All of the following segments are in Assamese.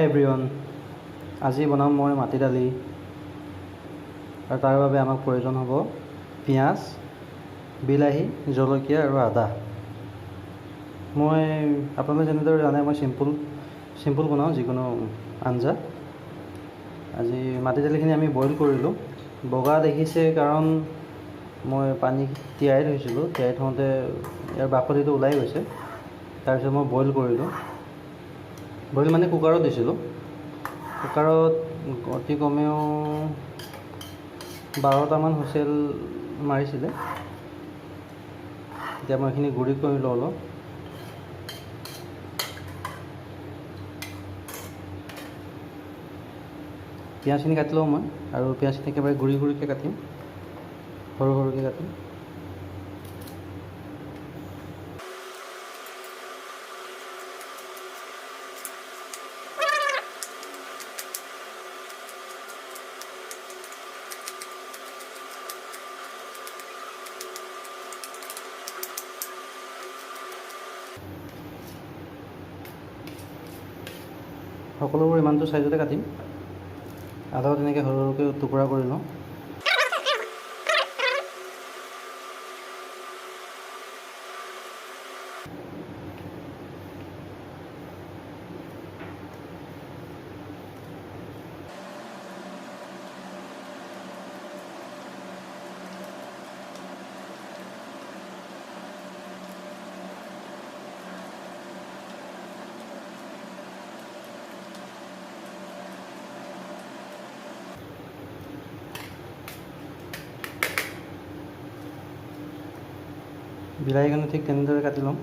হাই এভৰিৱান, আজি বনাম মই মাটি দালি আৰু তাৰ বাবে আমাক প্ৰয়োজন হ'ব পিঁয়াজ, বিলাহী, জলকীয়া আৰু আদা। মই আপোনালোকে যেনেদৰে জানে মই চিম্পুল বনাওঁ যিকোনো আঞ্জা। আজি মাটি দালিখিনি আমি বইল কৰিলোঁ। বগা দেখিছে কাৰণ মই পানী তিয়াই থৈছিলোঁ, তিয়াই থওঁতে ইয়াৰ বাকলিটো ওলাই গৈছে। তাৰপিছত মই বইল কৰিলোঁ। বইল মানে কুকাৰত দিছিলোঁ। কুকাৰত অতি কমেও 12টামান হুইচেল মাৰিছিলে। এতিয়া মই এইখিনি গুড়ি কৰিলোঁ অলপ। পিঁয়াজখিনি কাটি লওঁ মই, আৰু পিঁয়াজখিনি একেবাৰে গুড়িকৈ কাটিম, সৰু সৰুকৈ কাটিম। সকলোবোৰ ইমানটো চাইজতে কাটিম। আদাও তেনেকৈ সৰু সৰুকৈ টুকুৰা কৰি লওঁ। বিলাহীখিনি ঠিক তেনেদৰে কাটি ল'ম।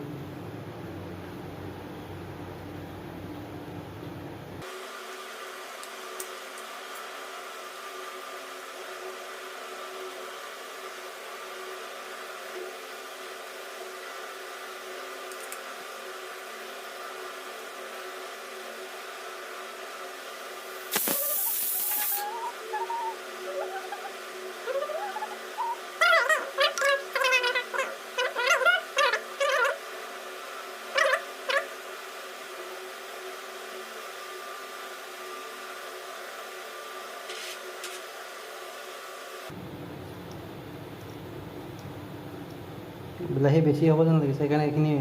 বিলাহী বেছি হ'ব যেন লাগিছে, সেইকাৰণে এইখিনি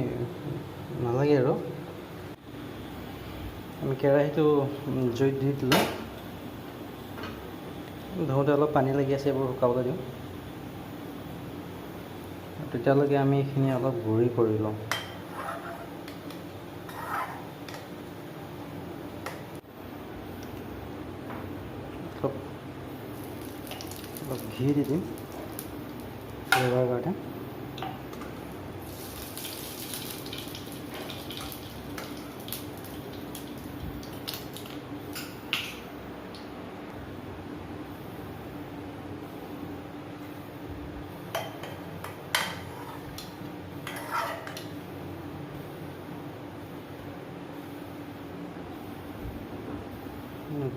নালাগে আৰু। আমি কেৰাহীটো জুইত দি দিলোঁ। ধোওঁতে অলপ পানী লাগি আছে, এইবোৰ শুকাবলৈ দিওঁ। তেতিয়ালৈকে আমি এইখিনি অলপ গুড়ি কৰি লওঁ। অলপ ঘি দি দিম ফ্লেভাৰৰ কাৰণে।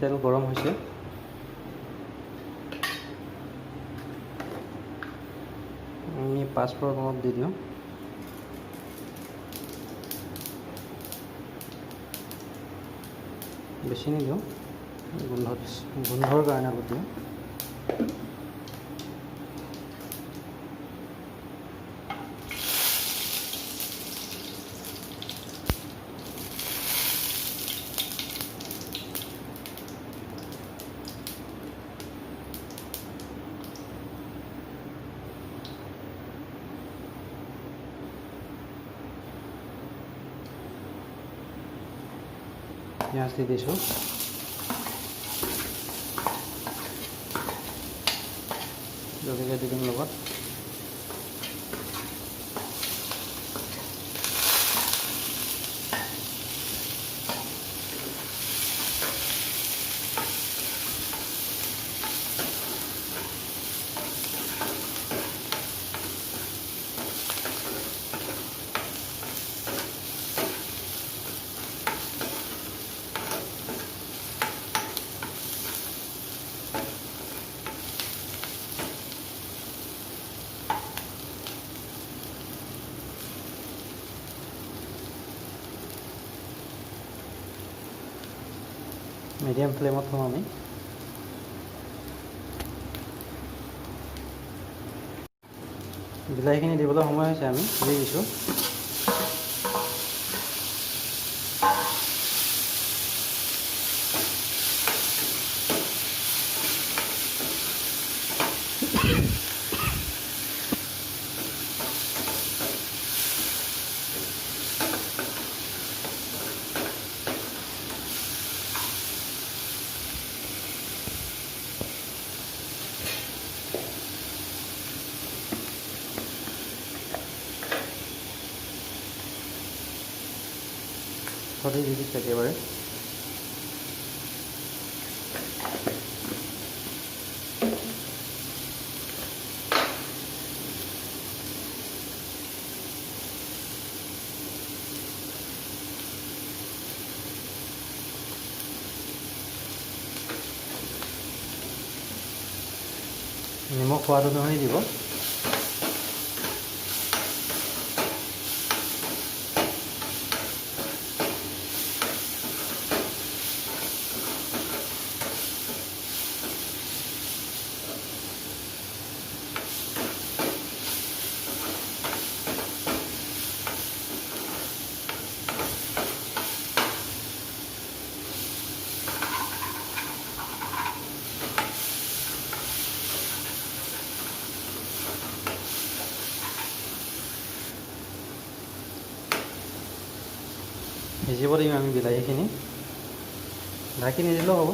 তেল গৰম হৈছে। আমি পাঁচফোৰণ অলপ দি দিওঁ। বেছি নিদিওঁ, গোন্ধৰ কাৰণে অলপ দিওঁ। পিঁয়াজ দি দিছোঁ। জলকীয়া দি দিম লগত। মিডিয়াম ফ্লেমত থওঁ আমি। বিলাহীখিনি দিবলৈ সময় হৈছে, আমি দি দিছোঁ। সদায় দি দিছোঁ একেবাৰে। নিমখ সোৱাদ অনুসৰি দিব। সিজিব দিম আমি বিলাহীখিনি, ঢাকি নিদিলেও হ'ব।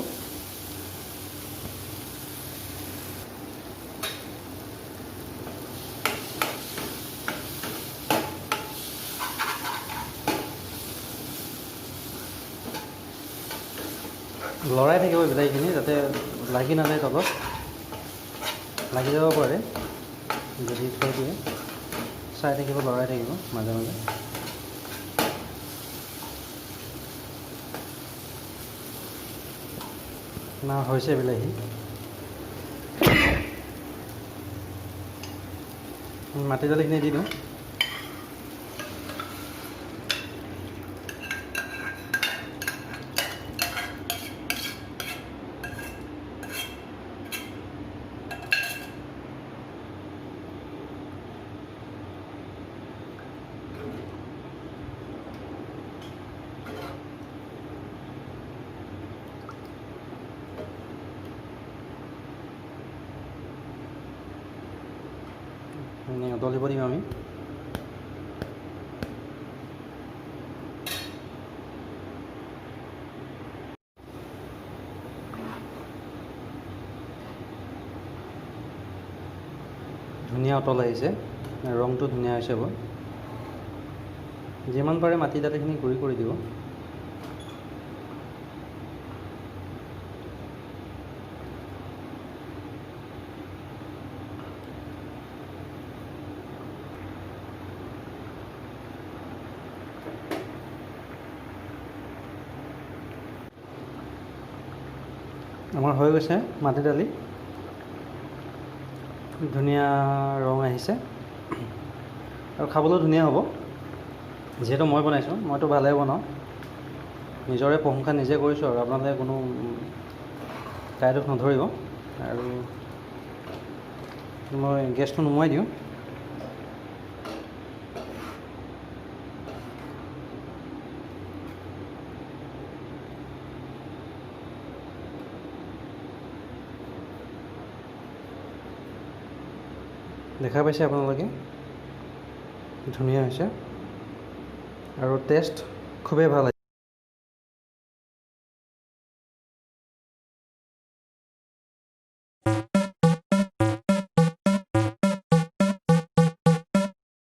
লৰাই থাকিব বিলাহীখিনি, যাতে লাগি নাযায় তলত, লাগি যাব পাৰে যদি থৈ দিয়ে। চাই থাকিব, লৰাই থাকিব মাজে মাজে। না হৈছে বিলাহী। মাটি দালিখিনি দি দিওঁ। উতলিব দিম আমি। ধুনীয়া উতল আহিছে, ৰংটো ধুনীয়া হৈছে বৰ। যিমান পাৰে মাটি দালিখিনি গুড়ি কৰি দিব। আমাৰ হৈ গৈছে মাটি দালি, ধুনীয়া ৰং আহিছে আৰু খাবলৈ ধুনীয়া হ'ব। যিহেতু মই বনাইছোঁ, মইতো ভালেই বনাওঁ, নিজৰে প্ৰশংসা নিজে কৰিছোঁ আৰু আপোনালোকে কোনো দায় দোষ নধৰিব। আৰু মই গেছটো নুমুৱাই দিওঁ। দেখা পাইছে আপোনালোকে, ধুনীয়া হৈছে আৰু টেষ্ট খুবেই ভাল।